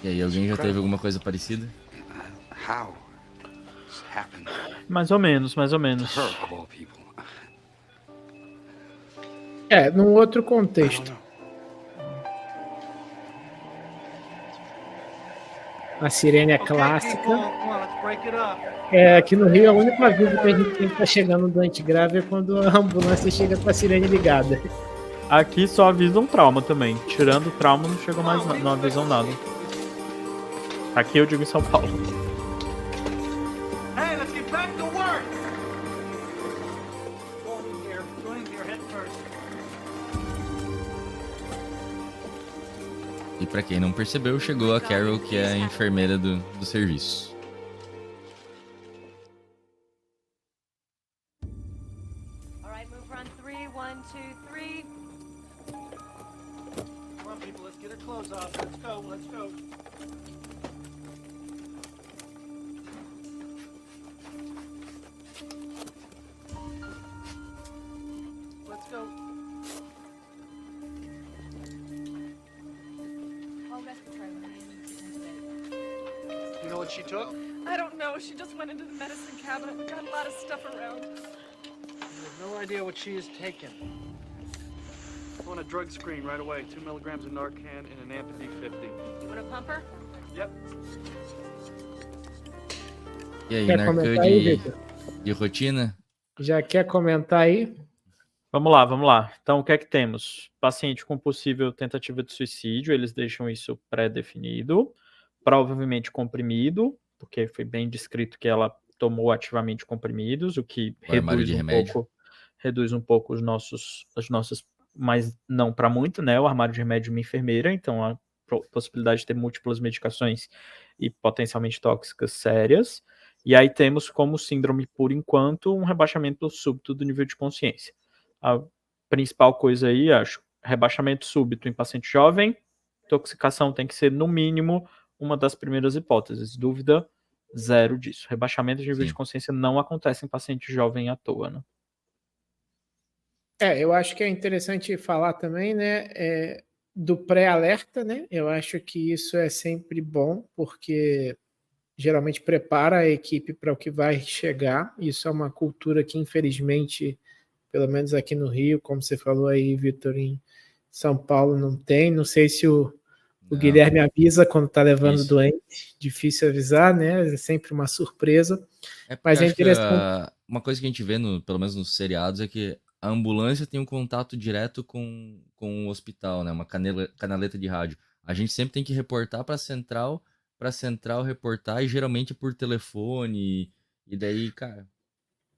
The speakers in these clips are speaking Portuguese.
E aí, alguém já teve alguma coisa parecida? How this happened Mais ou menos, mais ou menos. to her, of all people. Num outro I don't contexto. know. A sirene é Okay, clássica. people, come on, let's break it up. Aqui no Rio, é o único aviso que a gente tem que estar chegando doente grave é quando a ambulância chega com a sirene ligada. Aqui só avisa um trauma também. Tirando o trauma, não chegou mais, não avisam nada. Aqui eu digo em São Paulo. Hey, let's get back to work. Go in here, head first. E pra quem não percebeu, chegou a Carol, que é a enfermeira do serviço. All right, move run 3, 1, 2, 3. Come on, people, let's get her clothes off. Let's go, let's go. Let's go. Oh, respiratory. You know what she took? I don't know. She just went into the medicine cabinet and got a lot of stuff around. You have no idea what she has taken. I want a drug screen right away. 2 milligrams of Narcan and an Ampin D50. You want to pump her? Yep. E aí, Quer Narcan comentar aí, Victor? de rotina? Já quer comentar aí? Vamos lá, vamos lá. Então, o que é que temos? Paciente com possível tentativa de suicídio, eles deixam isso pré-definido, provavelmente comprimido, porque foi bem descrito que ela tomou ativamente comprimidos, o que reduz um pouco as nossas, mas não para muito, né? O armário de remédio de uma enfermeira, então a possibilidade de ter múltiplas medicações e potencialmente tóxicas sérias. E aí temos como síndrome, por enquanto, um rebaixamento súbito do nível de consciência. A principal coisa aí, acho, rebaixamento súbito em paciente jovem, intoxicação tem que ser, no mínimo, uma das primeiras hipóteses. Dúvida zero disso. Rebaixamento de nível de consciência não acontece em paciente jovem à toa, né? Eu acho que é interessante falar também, né, do pré-alerta, né? Eu acho que isso é sempre bom, porque geralmente prepara a equipe para o que vai chegar. Isso é uma cultura que, infelizmente, pelo menos aqui no Rio, como você falou aí, Vitor, em São Paulo não tem. Não sei se o Guilherme avisa quando está levando doente. Difícil avisar, né? É sempre uma surpresa. Mas é interessante. Uma coisa que a gente vê, pelo menos nos seriados, é que a ambulância tem um contato direto com o hospital, né? Uma canaleta de rádio. A gente sempre tem que reportar para a central reportar, e geralmente por telefone, e daí, cara...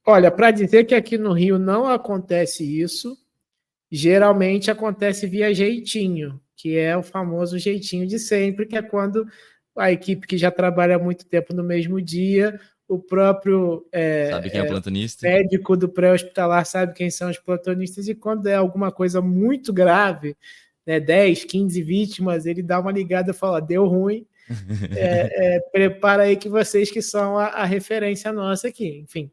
Olha, para dizer que aqui no Rio não acontece isso, geralmente acontece via jeitinho, que é o famoso jeitinho de sempre, que é quando a equipe que já trabalha há muito tempo no mesmo dia, o próprio sabe quem é o plantonista? Médico do pré-hospitalar sabe quem são os plantonistas, e quando é alguma coisa muito grave, né, 10, 15 vítimas, ele dá uma ligada e fala, deu ruim, prepara aí que vocês que são a referência nossa aqui. Enfim,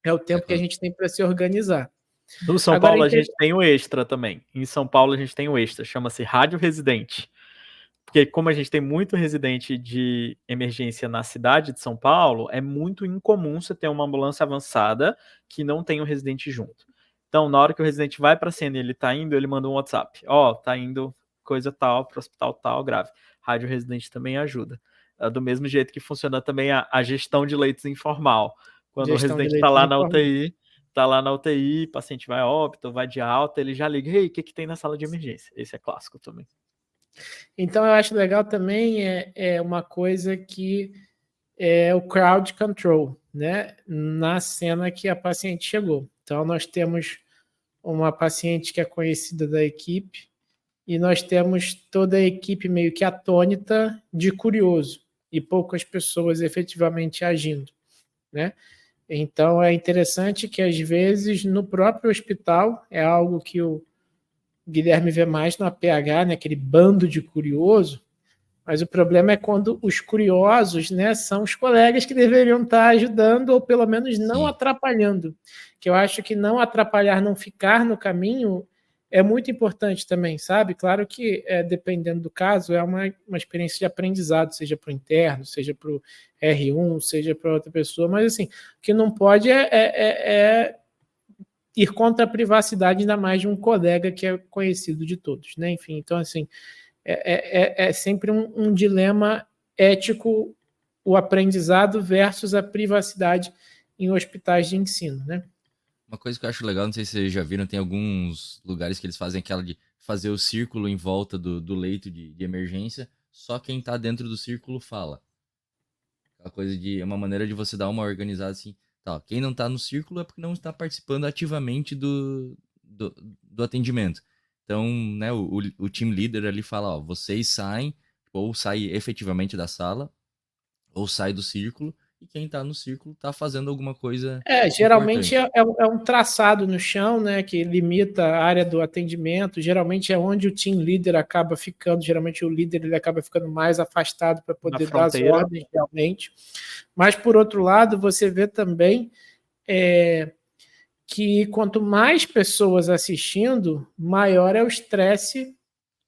é o tempo que a gente tem para se organizar. No São Paulo a gente tem o extra também. Em São Paulo a gente tem o extra, chama-se rádio residente. Porque como a gente tem muito residente de emergência na cidade de São Paulo, é muito incomum você ter uma ambulância avançada que não tem um residente junto. Então, na hora que o residente vai para a cena e ele tá indo, ele manda um WhatsApp. Tá indo coisa tal, para o hospital tal, grave. Rádio residente também ajuda. Do mesmo jeito que funciona também a gestão de leitos informal. Quando o residente está lá na UTI, paciente vai a óbito, vai de alta, ele já liga, o que tem na sala de emergência? Esse é clássico também. Então, eu acho legal também uma coisa que é o crowd control, né? Na cena que a paciente chegou. Então, nós temos uma paciente que é conhecida da equipe e nós temos toda a equipe meio que atônita de curioso e poucas pessoas efetivamente agindo, né? Então, é interessante que, às vezes, no próprio hospital, é algo que o Guilherme vê mais no APH, né, aquele bando de curioso, mas o problema é quando os curiosos, né, são os colegas que deveriam estar ajudando ou, pelo menos, não atrapalhando. Que eu acho que não atrapalhar, não ficar no caminho, é muito importante também, sabe? Claro que, dependendo do caso, é uma experiência de aprendizado, seja para o interno, seja para o R1, seja para outra pessoa, mas assim, o que não pode é ir contra a privacidade, ainda mais de um colega que é conhecido de todos, né? Enfim, então, assim, é sempre um dilema ético, o aprendizado versus a privacidade em hospitais de ensino, né? Uma coisa que eu acho legal, não sei se vocês já viram, tem alguns lugares que eles fazem aquela de fazer o círculo em volta do leito de emergência, só quem tá dentro do círculo fala. Aquela coisa de, é uma maneira de você dar uma organizada assim, tá, quem não tá no círculo é porque não está participando ativamente do atendimento. Então, né, o team leader ali fala, ó, vocês saem, ou saem efetivamente da sala, ou sai do círculo, e quem tá no círculo tá fazendo alguma coisa Geralmente importante. é um traçado no chão, né, que limita a área do atendimento. Geralmente é onde o team leader acaba ficando. Geralmente o líder ele acaba ficando mais afastado para poder dar as ordens realmente. Mas por outro lado, você vê também que quanto mais pessoas assistindo, maior é o estresse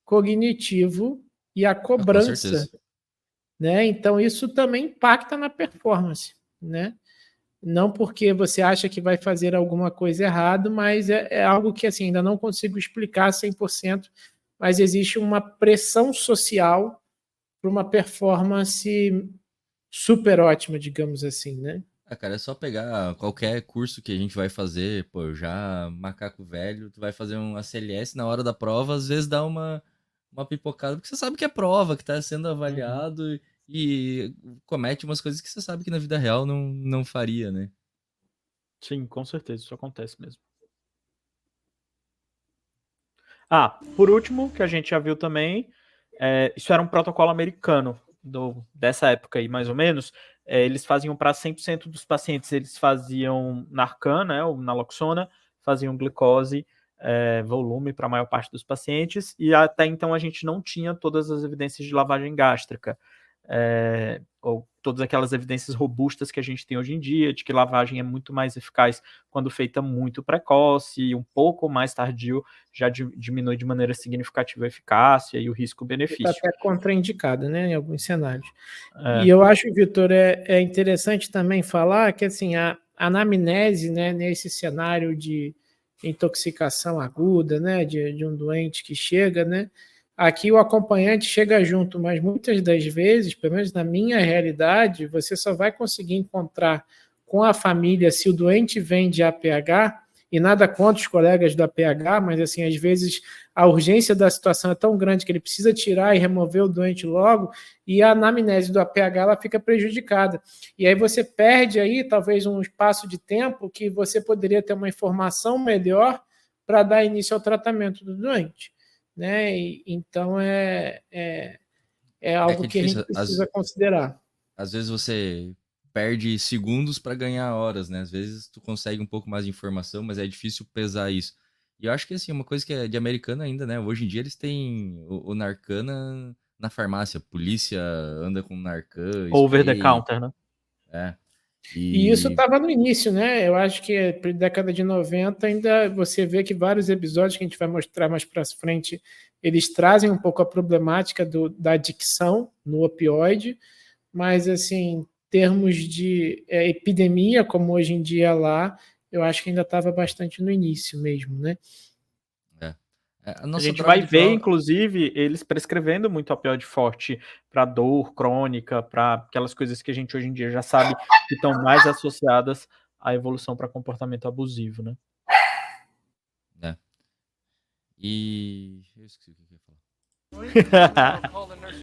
cognitivo e a Com cobrança, certeza. né? Então isso também impacta na performance, né? Não porque você acha que vai fazer alguma coisa errado, mas é algo que assim, ainda não consigo explicar 100%, mas existe uma pressão social para uma performance super ótima, digamos assim, né? Ah, cara, é só pegar qualquer curso que a gente vai fazer, pô, já macaco velho, tu vai fazer um ACLS na hora da prova, às vezes dá uma pipocada, porque você sabe que é prova, que tá sendo avaliado e comete umas coisas que você sabe que na vida real não faria, né? Sim, com certeza, isso acontece mesmo. Por último, que a gente já viu também, isso era um protocolo americano dessa época aí, mais ou menos. Eles faziam para 100% dos pacientes, eles faziam Narcan, né, ou naloxona, faziam glicose, volume para a maior parte dos pacientes, e até então a gente não tinha todas as evidências de lavagem gástrica, ou todas aquelas evidências robustas que a gente tem hoje em dia, de que lavagem é muito mais eficaz quando feita muito precoce, e um pouco mais tardio já diminui de maneira significativa a eficácia e o risco-benefício. Está até contraindicada, né, em alguns cenários. E eu acho, Vitor, é interessante também falar que assim, a anamnese, né, nesse cenário de intoxicação aguda, né, de um doente que chega, né, aqui o acompanhante chega junto, mas muitas das vezes, pelo menos na minha realidade, você só vai conseguir encontrar com a família se o doente vem de APH, e nada contra os colegas do APH, mas assim, às vezes a urgência da situação é tão grande que ele precisa tirar e remover o doente logo, e a anamnese do APH ela fica prejudicada. E aí você perde aí talvez um espaço de tempo que você poderia ter uma informação melhor para dar início ao tratamento do doente, né? Então é algo que a gente precisa considerar. Às vezes você perde segundos para ganhar horas, né? Às vezes tu consegue um pouco mais de informação, mas é difícil pesar isso. E eu acho que assim, uma coisa que é de americano ainda, né? Hoje em dia eles têm o Narcan na farmácia. Polícia anda com Narcan, Over the spray. counter, né? E isso estava no início, né? Eu acho que na década de 90 ainda você vê que vários episódios que a gente vai mostrar mais para frente, eles trazem um pouco a problemática da adicção no opioide, mas assim, termos de epidemia, como hoje em dia lá, eu acho que ainda estava bastante no início mesmo, né? A gente vai ver, inclusive, eles prescrevendo muito opioide forte para dor crônica, para aquelas coisas que a gente hoje em dia já sabe que estão mais associadas à evolução para comportamento abusivo, né? E eu esqueci o que eu ia falar.